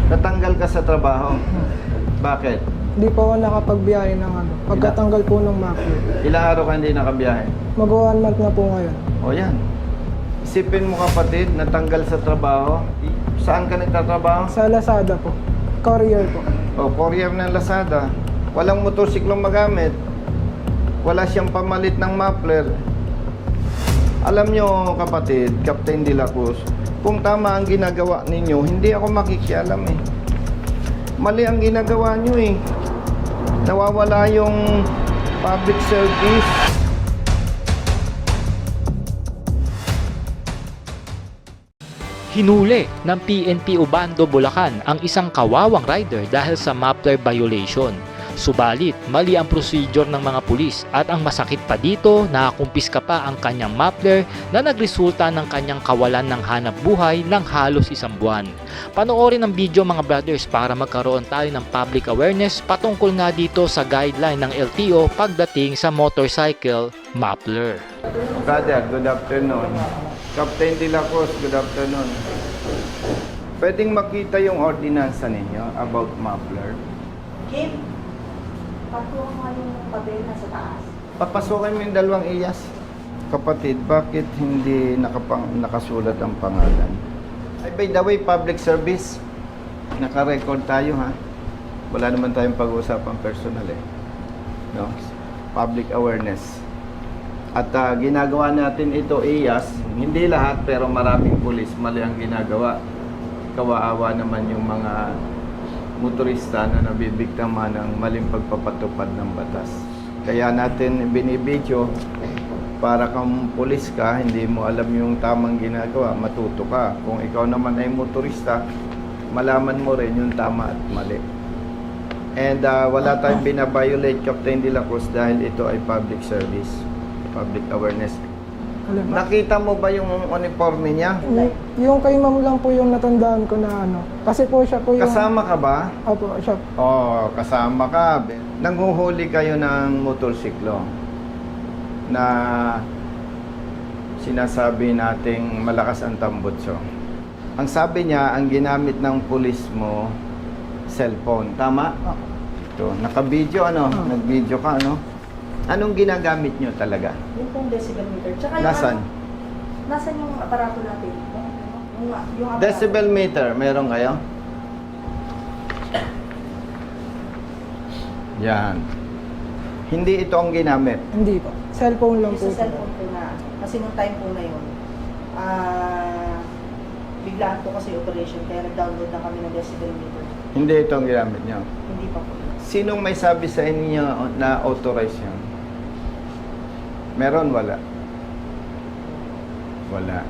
Natanggal ka sa trabaho. Bakit? Di po ako nakapagbiyahe ng ano. Pagkatanggal po ng muffler. Ilang araw ka hindi nakabiyahe? Mag-1 month na po ngayon. O yan. Isipin mo kapatid, natanggal sa trabaho. Saan ka nagtatrabaho? Sa Lazada po. Courier po. O, courier ng Lazada. Walang motorsiklong magamit. Wala siyang pamalit ng muffler. Alam nyo kapatid, Captain De La Cruz, kung tama ang ginagawa ninyo, hindi ako makikialam eh. Mali ang ginagawa nyo eh. Nawawala yung public service. Hinuli ng PNP Ubando, Bulacan ang isang kawawang rider dahil sa muffler violation. Subalit, mali ang procedure ng mga pulis at ang masakit pa dito, nakakumpiska pa ang kanyang muffler na nagresulta ng kanyang kawalan ng hanap buhay ng halos 1 buwan. Panoorin ang video mga brothers para magkaroon tayo ng public awareness patungkol nga dito sa guideline ng LTO pagdating sa motorcycle muffler. Brother, good afternoon. Captain De La Cruz, good afternoon. Pwedeng makita yung ordinansa ninyo about muffler? Kim, patuwa nga yung papel na sa taas. Papasukin mo yung 2 iyas. Kapatid, bakit hindi nakasulat ang pangalan? Ay, by the way, public service. Naka-record tayo ha. Wala naman tayong pag-uusapang personal eh. No? Public awareness. At ginagawa natin ito iyas, hindi lahat pero maraming pulis mali ang ginagawa. Kawaawa naman yung mga motorista na nabibiktima ng maling pagpapatupad ng batas. Kaya natin binibidyo para kung pulis ka, hindi mo alam yung tamang ginagawa, matuto ka. Kung ikaw naman ay motorista, malaman mo rin yung tama at mali. And wala tayong binabiolate, Captain De La Cruz, dahil ito ay public service, public awareness. Nakita mo ba yung uniforme niya? Yung kay ma'am lang po yung natandaan ko na ano. Kasi po siya po yung... Kasama ka ba? Opo, siya. Oo, kasama ka. Nanghuhuli kayo ng motorsiklo na sinasabi nating malakas ang tambutso. Ang sabi niya, ang ginamit ng pulis mo, cellphone. Tama? Ito, naka-video ano? Nag-video ka ano? Anong ginagamit nyo talaga? Yung pong decibel meter. Tsaka Nasaan? Nasaan yung aparato natin? Yung aparato. Decibel meter, meron kayo? Yan. Hindi ito ang ginamit. Hindi po. Cellphone lang Yung po. sa cellphone po na. Kasi nung time po na yun, biglaan po kasi operation. Kaya nag-download na kami ng decibel meter. Hindi ito ang ginamit nyo. Hindi pa po. Sinong may sabi sa inyo na authorize yun? Meron? Wala? Wala.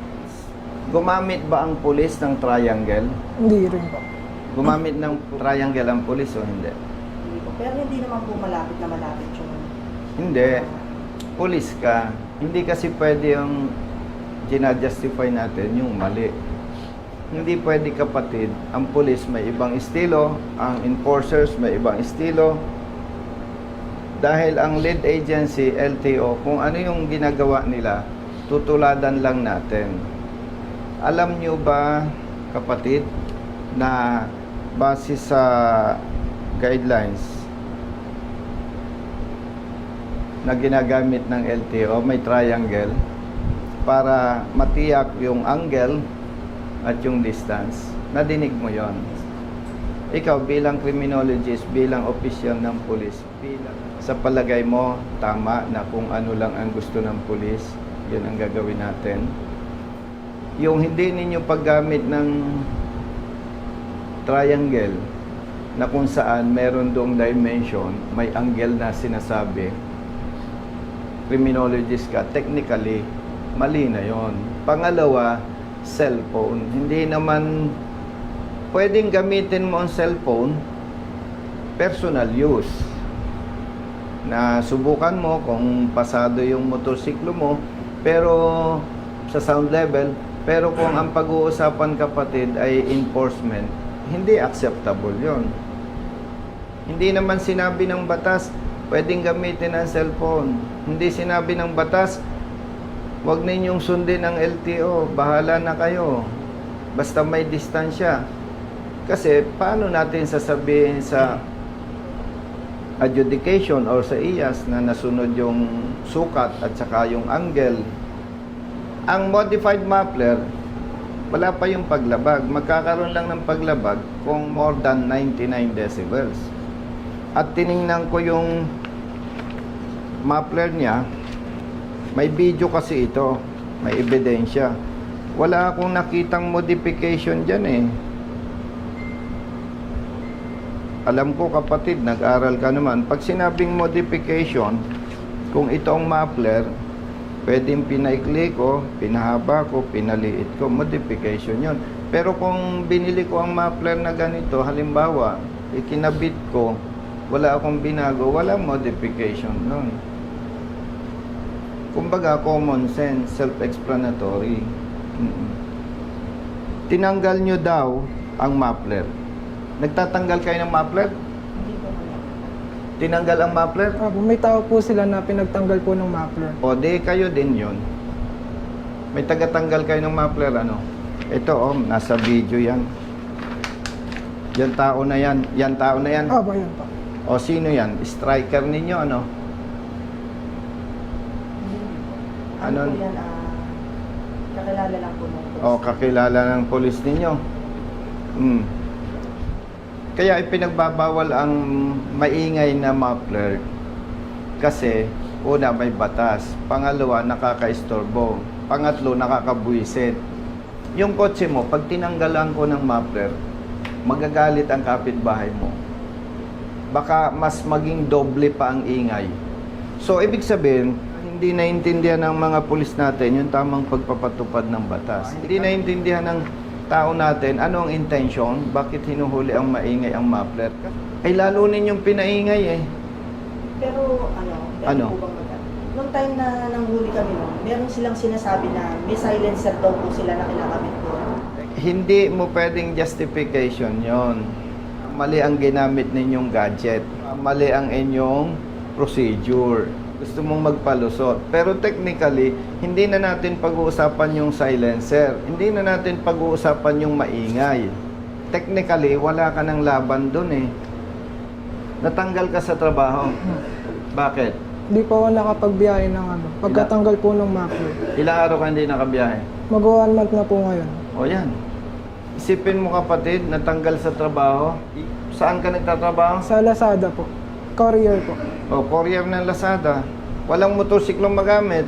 Gumamit ba ang pulis ng triangle? Hindi rin po. Gumamit ng triangle ang pulis o hindi? Hindi po. Pero hindi naman po malapit na malapit yung... Hindi. Pulis ka. Hindi kasi pwede yung ginajustify natin yung mali. Hindi pwede kapatid. Ang pulis may ibang estilo, ang enforcers may ibang estilo. Dahil ang lead agency, LTO, kung ano yung ginagawa nila, tutuladan lang natin. Alam nyo ba, kapatid, na base sa guidelines na ginagamit ng LTO, may triangle para matiyak yung angle at yung distance. Nadinig mo yon. Ikaw bilang criminologist, bilang opisyal ng pulis, sa palagay mo, tama na kung ano lang ang gusto ng pulis, yun ang gagawin natin. Yung hindi ninyo paggamit ng triangle, na kung saan meron doong dimension, may angle na sinasabi, criminologist ka, technically, mali na yon. Pangalawa, cellphone. Hindi naman pwedeng gamitin mo ang cellphone personal use. Na subukan mo kung pasado yung motorsiklo mo, pero sa sound level, pero kung ang pag-uusapan kapatid ay enforcement, hindi acceptable yon. Hindi naman sinabi ng batas, pwedeng gamitin ang cellphone. Hindi sinabi ng batas, huwag ninyong sundin ang LTO, bahala na kayo. Basta may distansya. Kasi paano natin sasabihin sa adjudication or sa IAS na nasunod yung sukat at saka yung angle. Ang modified Muffler, wala pa yung paglabag. Magkakaroon lang ng paglabag kung more than 99 decibels. At tiningnan ko yung muffler niya, may video kasi ito, may ebidensya. Wala akong nakitang modification dyan eh. Alam ko kapatid, nag-aral ka naman. Pag sinabing modification, kung ito ang muffler, pwedeng pinaikli ko, pinahaba ko, pinaliit ko, modification yon. Pero kung binili ko ang muffler na ganito, halimbawa, ikinabit ko, wala akong binago, wala modification nun. Kumbaga, common sense, self-explanatory. Tinanggal nyo daw ang muffler. Nagtatanggal kayo ng muffler? Hindi ko alam. Tinanggal ang muffler? Opo, may tao po sila na pinagtanggal po ng muffler. O di kayo din yun. May tagatanggal kayo ng muffler, ano? Ito, oh, nasa video yan. Yan tao na yan. Yan tao na yan. Opo, yan po. O sino yan? Striker ninyo, ano? Ano Ano? po yan, kakilala lang po ng O kakilala ng polis ninyo. Kaya ipinagbabawal ang maingay na muffler kasi una may batas, pangalawa nakakaistorbo, pangatlo nakakabuisit. Yung kotse mo, pag tinanggalan ko ng muffler, magagalit ang kapitbahay mo. Baka mas maging doble pa ang ingay. So ibig sabihin, hindi naintindihan ng mga pulis natin yung tamang pagpapatupad ng batas. Hindi naintindihan ng tao natin ano ang intention, bakit hinuhuli ang maingay ang muffler. Ay lalo ninyong pinaingay eh. Pero Ano? po bang nung time na nanghuli kami meron silang sinasabi na may silencer daw po sila na kinakamit po. Hindi mo pwedeng justification yon. Mali ang ginamit ninyong gadget. Mali ang inyong procedure. Gusto mong magpalusot. Pero technically, hindi na natin pag-uusapan yung silencer. Hindi na natin pag-uusapan yung maingay. Technically, wala ka ng laban dun eh. Natanggal ka sa trabaho. Bakit? Hindi po ako nakapagbiyahe ng pagkatanggal po ng muffler. Ilang araw ka hindi nakabiyahe? Mag-1 month na po ngayon. O yan. Isipin mo kapatid, natanggal sa trabaho. Saan ka nagtatrabaho? Sa Lazada po. Courier po. O, courier ng Lazada. Walang motorsiklong magamit.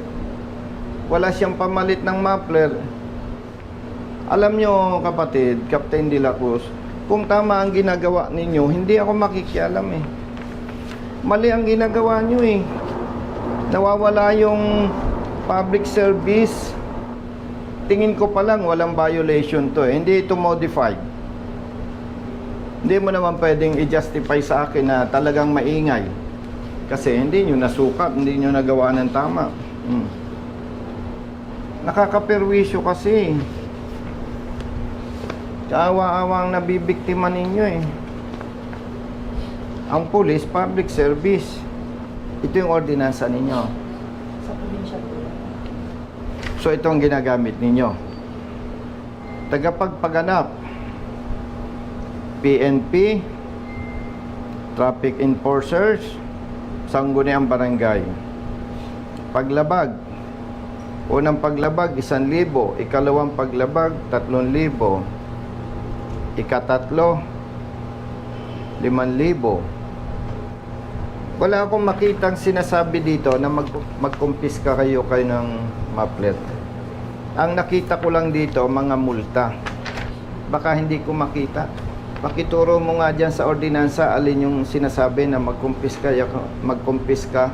Wala siyang pamalit ng muffler. Alam nyo kapatid, Captain De La Cruz, kung tama ang ginagawa ninyo, hindi ako makikialam eh. Mali ang ginagawa nyo eh. Nawawala yung public service. Tingin ko pa lang walang violation to eh. Hindi ito modified. Hindi mo naman pwedeng i-justify sa akin na talagang maingay. Kasi hindi nyo nasukat, hindi nyo nagawa ng tama. Nakakaperwisyo kasi. Kaawa-awang nabibiktima ninyo eh. Ang pulis, public service. Ito yung ordinansa ninyo. Sa probinsya po. So ito ang ginagamit ninyo. Tagapagpaganap, PNP, traffic enforcers, sangguniang barangay. Paglabag, unang paglabag 1,000, ikalawang paglabag 3,000, ikatatlo 5,000. Wala akong makitang sinasabi dito na magkumpiska kayo ng muffler. Ang nakita ko lang dito mga multa. Baka hindi ko makita. Pakituro mo nga dyan sa ordinansa alin yung sinasabi na magkumpiska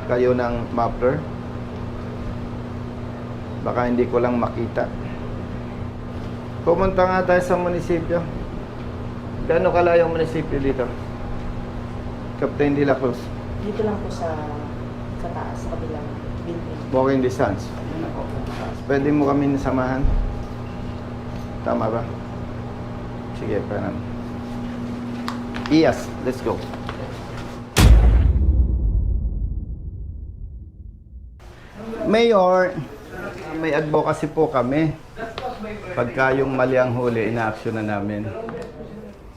kayo ng muffler. Baka hindi ko lang makita. Pumunta nga tayo sa munisipyo. Gaano kalayo ang munisipyo dito? Captain De La Cruz. Dito lang po sa taas, sa kabilang building. Walking distance. Pwede mo kami samahan? Tama ba? Sige, pwede. Yes, let's go. Mayor, may advocacy po kami. Pagka yung mali ang huli, ina-action na namin.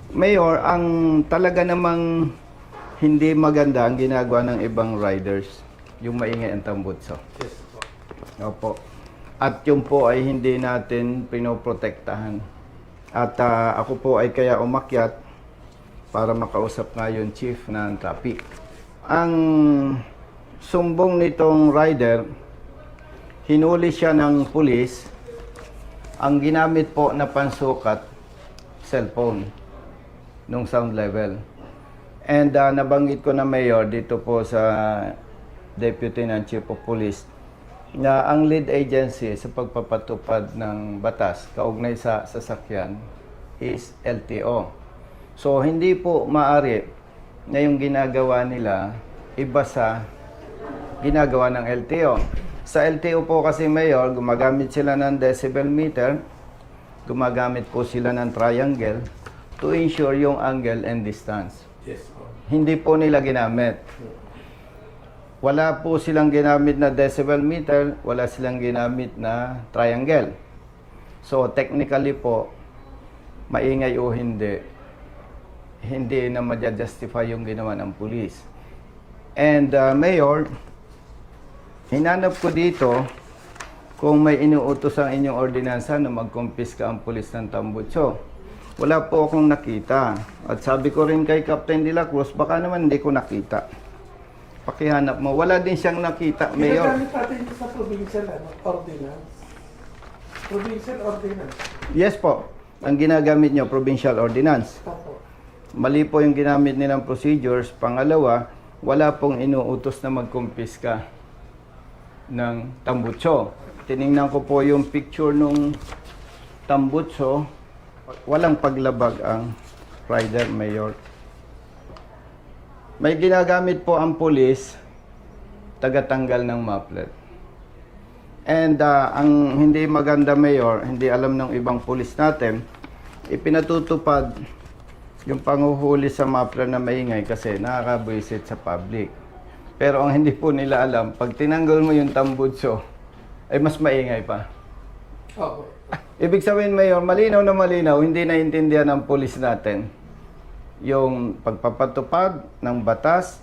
Mayor, ang talaga namang hindi maganda ang ginagawa ng ibang riders, yung maingay ang tambutso. Yes po. Opo. At yun po ay hindi natin pinoprotektahan. At ako po ay kaya umakyat para makausap nga yung chief ng traffic. Ang sumbong nitong rider, hinuli siya ng pulis. Ang ginamit po na pansukat, cellphone, nung sound level. And nabanggit ko na mayor dito po sa deputy ng chief of police na ang lead agency sa pagpapatupad ng batas kaugnay sa sasakyan is LTO. So hindi po maaari na yung ginagawa nila iba sa ginagawa ng LTO. Sa LTO po kasi mayor, gumagamit sila ng decibel meter, gumagamit po sila ng triangle to ensure yung angle and distance. Yes po. Hindi po nila ginamit. Wala po silang ginamit na decibel meter, wala silang ginamit na triangle. So technically po, maingay o hindi na ma-justify yung ginawa ng police. And Mayor, hinanap ko dito kung may inuutos ang inyong ordinansa na magkumpiska ang pulis ng tambutso. Wala po akong nakita. At sabi ko rin kay Captain De La Cruz, baka naman hindi ko nakita. Pakihanap mo. Wala din siyang nakita, Mayor. Ginagamit natin sa provincial ordinance. Provincial ordinance. Yes po. Ang ginagamit nyo, provincial ordinance. Opo. Mali po yung ginamit nilang procedures. Pangalawa, wala pong inuutos na magkumpiska ng tambutso. Tiningnan ko po yung picture nung tambutso. Walang paglabag ang rider, Mayor. May ginagamit po ang pulis, tagatanggal ng maplet. And ang hindi maganda, Mayor, hindi alam ng ibang pulis natin, ipinatutupad yung panghuhuli sa maplet na maingay kasi nakakabuisit sa public. Pero ang hindi po nila alam, pag tinanggal mo yung tambutso, ay mas maingay pa. Opo. Ibig sabihin, Mayor, malinaw na malinaw, hindi naintindihan ng pulis natin yung pagpapatupad ng batas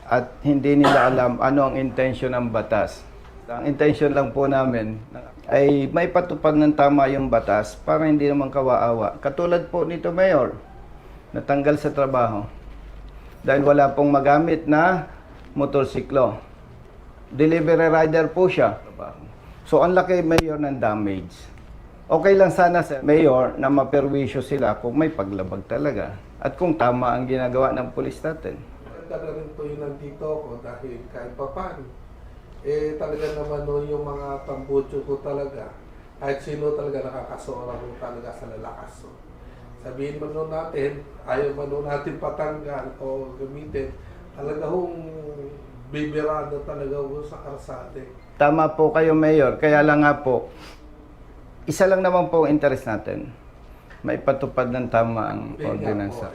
at hindi nila alam ano ang intensyon ng batas. Ang intensyon lang po namin ay may patupad ng tama yung batas para hindi naman kawaawa. Katulad po nito, Mayor, natanggal sa trabaho dahil wala pong magamit na motorsiklo. Delivery rider po siya. So, ang laki, Mayor, ng damage. Okay lang sana sa Mayor na maperwisyo sila kung may paglabag talaga at kung tama ang ginagawa ng pulis natin. Maganda rin po yung nandito ko dahil kahit pa paano, talaga naman no, yung mga tambutso ko talaga, kahit sino talaga nakakasora ko talaga sa lalakas. So, sabihin man nun natin, ayaw man nun natin patanggal o gamitin, talaga hong bibirado talaga ho sa karsate. Tama po kayo, Mayor. Kaya lang nga po, isa lang naman po ang interest natin. May patupad ng tama ang ordinansa.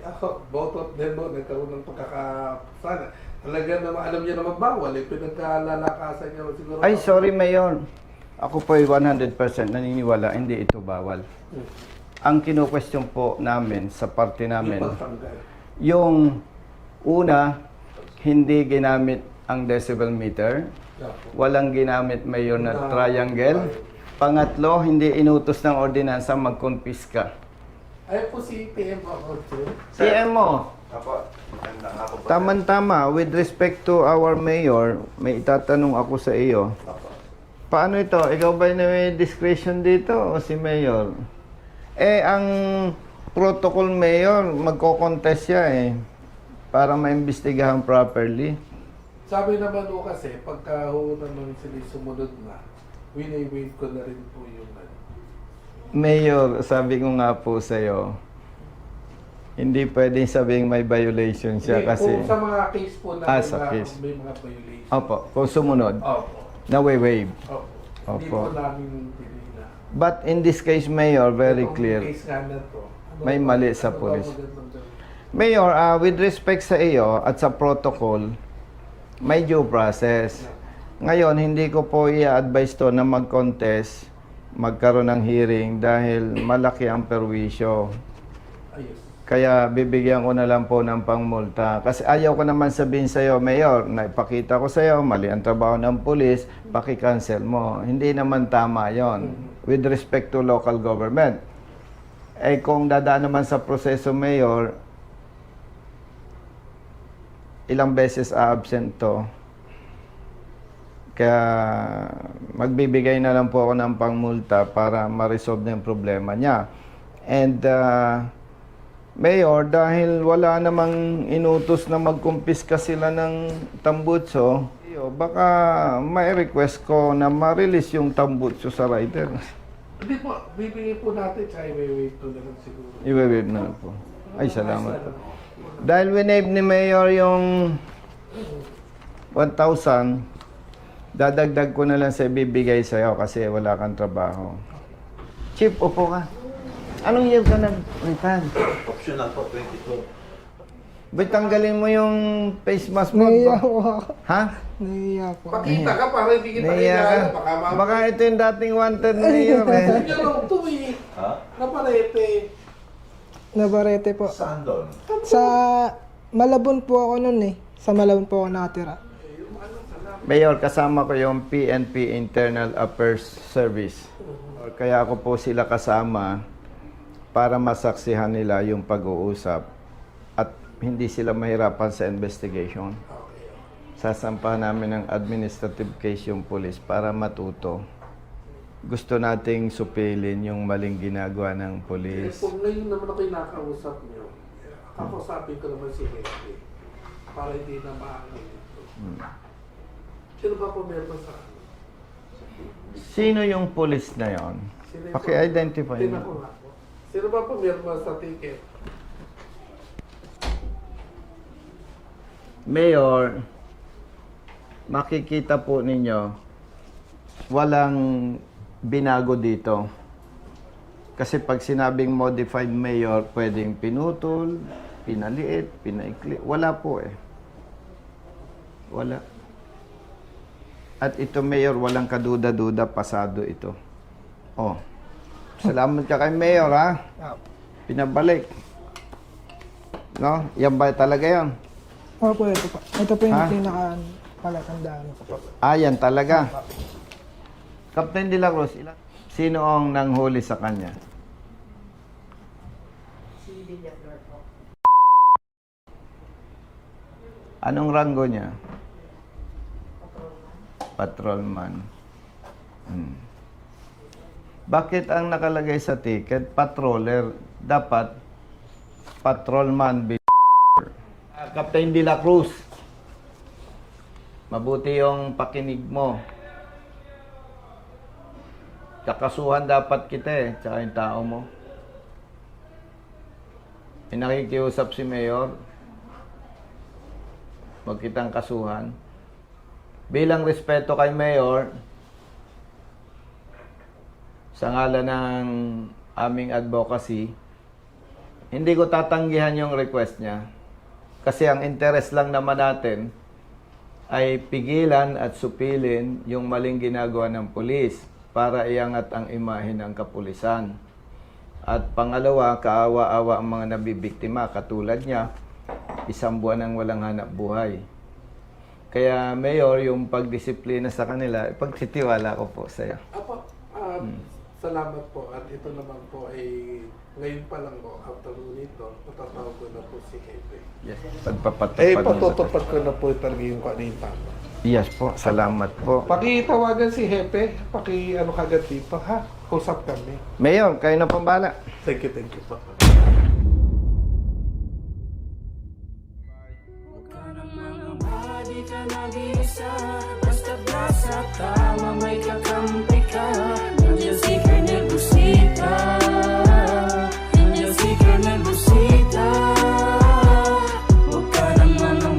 Ako, both din mo, nagkaroon ng pagkakasana. Talaga naman, alam niya naman bawal, pinagkalalakasan niya siguro. Ay, sorry, Mayor. Ako po ay 100% naniniwala, hindi ito bawal. Ang kino-question po namin sa party namin, yung una, hindi ginamit ang decibel meter, walang ginamit, Mayor, na triangle. Pangatlo, hindi inutos ng ordinansa magkumpiska. Ay po si PM ako, CMO, tama-tama, with respect to our mayor, may itatanong ako sa iyo. Paano ito? Ikaw ba may discretion dito o si mayor? Ang protocol mayor, magko-contest siya para maimbestigahan properly. Sabi naman ho kasi, pagka ho naman sila sumunod na, wini-wait ko na rin po yung Mayor, sabi ko nga po sa iyo, hindi pwedeng sabing may violation siya kasi... Kung sa mga case po na sa case. may mga violation. Opo, kung sumunod, Opo. na-waive. Opo. Hindi Opo. po namin tinina. But in this case, Mayor, very Itong clear. case nga na to, May mali sa ano pulis. ba magandang gawin? Mayor, with respect sa iyo at sa protocol, may due process. Ngayon, hindi ko po i-advise to na mag-contest, magkaroon ng hearing dahil malaki ang perwisyo. Ayos. Kaya bibigyan ko na lang po ng pangmulta. Kasi ayaw ko naman sabihin sa'yo, Mayor, naipakita ko sa'yo, mali ang trabaho ng pulis, paki-cancel mo. Hindi naman tama yon with respect to local government. Eh kung dadaan naman sa proseso, Mayor, ilang beses absent to. Kaya magbibigay na lang po ako ng pangmulta para ma-resolve na yung problema niya. And Mayor, dahil wala namang inutos na magkumpiska sila ng tambutso, baka may request ko na ma-release yung tambutso sa rider. Hindi po, bibigay po natin, tsaka i-wait to na lang siguro. I-waive na lang po. Ay, salamat po. Dahil winave ni Mayor yung 1,000, dadagdag ko na lang sa ibibigay sa'yo kasi wala kang trabaho. Chief, upo ka. Anong year ka nag-retire? Optional po, 22. Ba't tanggalin mo yung face mask mo? Nahiya po ako. Ha? Nahiya po. Pakita ka para hindi kita Naiya ka? kilala. Baka Baka ito yung dating wanted Mayor eh. Hindi lang ito eh. Ha? Naparete. Nabarete po. Saan doon? Sa Malabon po ako nun eh. Sa Malabon po ako nakatira. Mayor, kasama ko yung PNP Internal Affairs Service. Kaya ako po sila kasama para masaksihan nila yung pag-uusap at hindi sila mahirapan sa investigation. Sasampahan namin ng administrative case yung police para matuto. Gusto nating supilin yung maling ginagawa ng Eh, police. kung ngayon naman ako yung nakausap niyo, kakusapin ko naman si Henry para hindi na maangin ito. Sino ba po meron sa akin? Sino yung police na yon? Sino yung- Paki-identify Tingnan mo. ko nga po. Sino ba po meron sa ticket? Mayor, makikita po ninyo, walang binago dito. Kasi pag sinabing modified mayor, pwedeng pinutol, pinaliit, pinaikli. Wala po eh. Wala. At ito, Mayor, walang kaduda-duda, pasado ito. Oh. Salamat ka kay Mayor, ha? Pinabalik. No? Yan ba talaga yan? Opo, ito po. Ito po yung Ha? pinaka-palatandaan ko po. Ah, yan talaga. Captain De La Cruz, sino ang nanghuli sa kanya? Si Villaflor po. Anong ranggo niya? Patrolman. Bakit ang nakalagay sa ticket, patroller, dapat patrolman. Captain De La Cruz, mabuti yung pakinig mo. Kakasuhan dapat kita eh, tsaka yung tao mo. Pinakikiusap si Mayor, wag kitang kasuhan. Bilang respeto kay Mayor, sa ngalan ng aming advocacy, hindi ko tatanggihan yung request niya. Kasi ang interest lang naman natin ay pigilan at supilin yung maling ginagawa ng pulis para iangat ang imahe ng kapulisan. At pangalawa, kaawa-awa ang mga nabibiktima katulad niya, isang buwan nang walang hanap buhay. Kaya Mayor, yung pagdisiplina sa kanila, ipagtitiwala ko po sa iyo. Apo, salamat po. At ito naman po ay ngayon pa lang po, after nito, patatawag ko na po si Henry. Yes, pagpapatupad Eh, mo sa- patutupad ko na po talaga yung kanina tama. Yes po, salamat po. Pakitawagan si Hepe, ano kagad dito ha? Usap kami. Mayor, kayo na pong bahala. Thank you po. Di ka nag-iisa, basta nasa tama may kakampi ka. Nandiyan si Colonel Busita, nandiyan si Colonel Busita. Huwag ka naman ng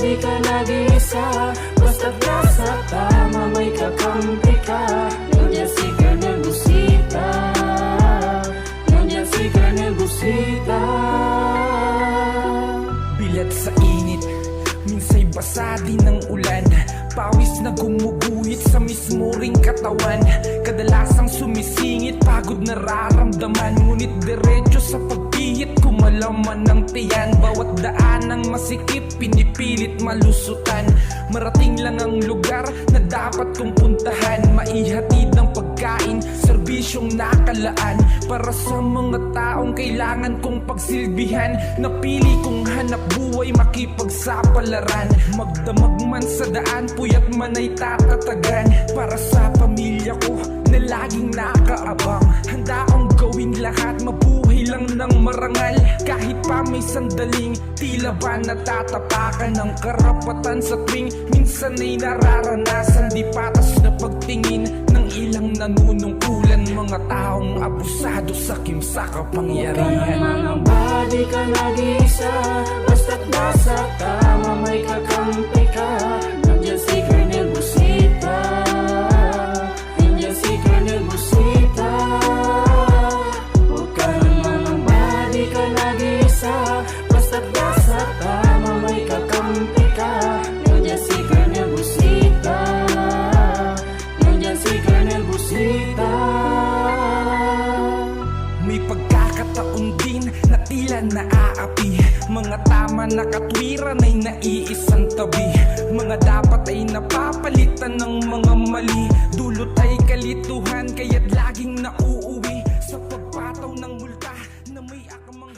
di ka nag-iisa, basta nasa tama may kakampi ka. Nandiyan si Colonel Busita, nandiyan si Colonel Busita. Bilat sa init, minsa'y basa din ng ulan. Pawis na gumuguhit sa mismo ring katawan. Kadalasang sumisingit, pagod nararamdaman, ngunit diretso sa pagpihit, kumalaman ng tiyan. Bawat daan ng masikip, pinipilit malusutan. Marating lang ang lugar na dapat kong puntahan. Maihatid ng pagkain, serbisyong nakalaan para sa mga taong kailangan kong pagsilbihan. Napili kong hanap buhay, makipagsapalaran. Magdamag man sa daan, puyat man ay tatatagan. Para sa pamilya ko na laging nakaabang, handa akong gawing lahat, mabuhay lang ng marangal. Kahit pa may sandaling tila ba natatapakan ng karapatan sa tuwing minsan ay nararanasan di patas na pagtingin ng ilang nanunungkulan. Mga taong abusado sa kimsa kapangyarihan. Mga body ka nag-iisa, basta't nasa tama may kakampi ka. Nandiyan si Colonel Busita, nandiyan si Colonel Busita. Huwag ka namang body ka nag-iisa, basta't nasa tama may kakampi ka. Nandiyan si Colonel Busita, nandiyan si Colonel Busita. May pagkakataon din na tila naaapi, mga tama na katwiran ay naiisang tabi. Mga dapat ay napapalitan ng mga mali, dulot ay kalituhan kaya't laging nauuwi sa pagpataw ng multa na may akamang